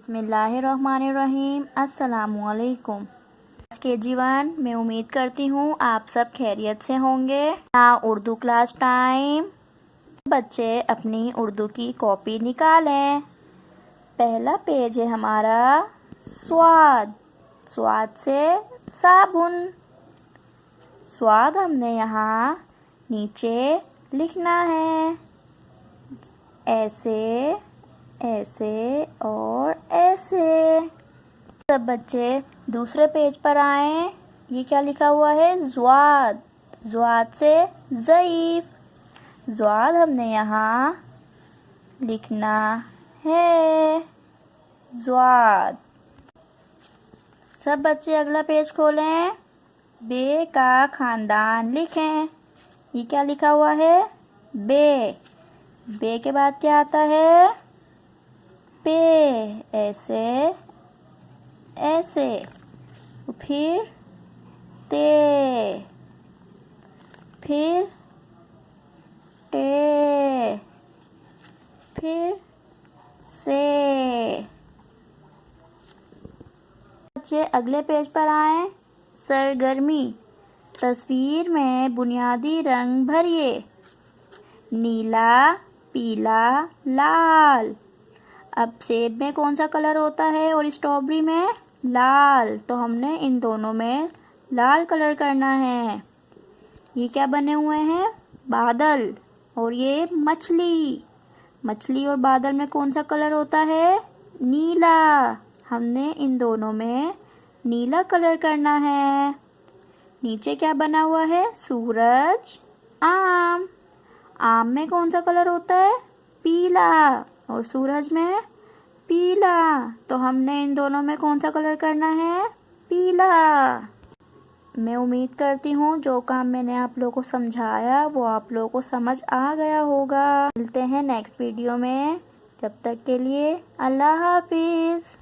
बिस्मिल्लाहिर्रहमानिर्रहीम। अस्सलामुअलैकुम। KG1 मैं उम्मीद करती हूँ आप सब खैरियत से होंगे। Urdu class time. बच्चे अपनी उर्दू की कॉपी निकालें। पहला पेज है हमारा स्वाद। स्वाद से साबुन। स्वाद हमने यहाँ नीचे लिखना है, ऐसे ऐसे और ऐसे। सब बच्चे दूसरे पेज पर आए। ये क्या लिखा हुआ है? ज़्वाद। ज़्वाद से ज़ईफ़। ज़्वाद हमने यहाँ लिखना है, ज़्वाद। सब बच्चे अगला पेज खोलें। बे का खानदान लिखें। ये क्या लिखा हुआ है? बे। बे के बाद क्या आता है? पे। ऐसे ऐसे। फिर ते। फिर टे। फिर से। बच्चे अगले पेज पर आए। सरगर्मी। तस्वीर में बुनियादी रंग भरिए। नीला, पीला, लाल। अब सेब में कौन सा कलर होता है और स्ट्रॉबेरी में लाल, तो हमने इन दोनों में लाल कलर करना है। ये क्या बने हुए हैं? बादल। और ये मछली। मछली और बादल में कौन सा कलर होता है? नीला। हमने इन दोनों में नीला कलर करना है। नीचे क्या बना हुआ है? सूरज, आम। आम में कौन सा कलर होता है? पीला। और सूरज में पीला, तो हमने इन दोनों में कौन सा कलर करना है? पीला। मैं उम्मीद करती हूँ जो काम मैंने आप लोगों को समझाया वो आप लोगों को समझ आ गया होगा। मिलते हैं नेक्स्ट वीडियो में। जब तक के लिए अल्लाह हाफिज़।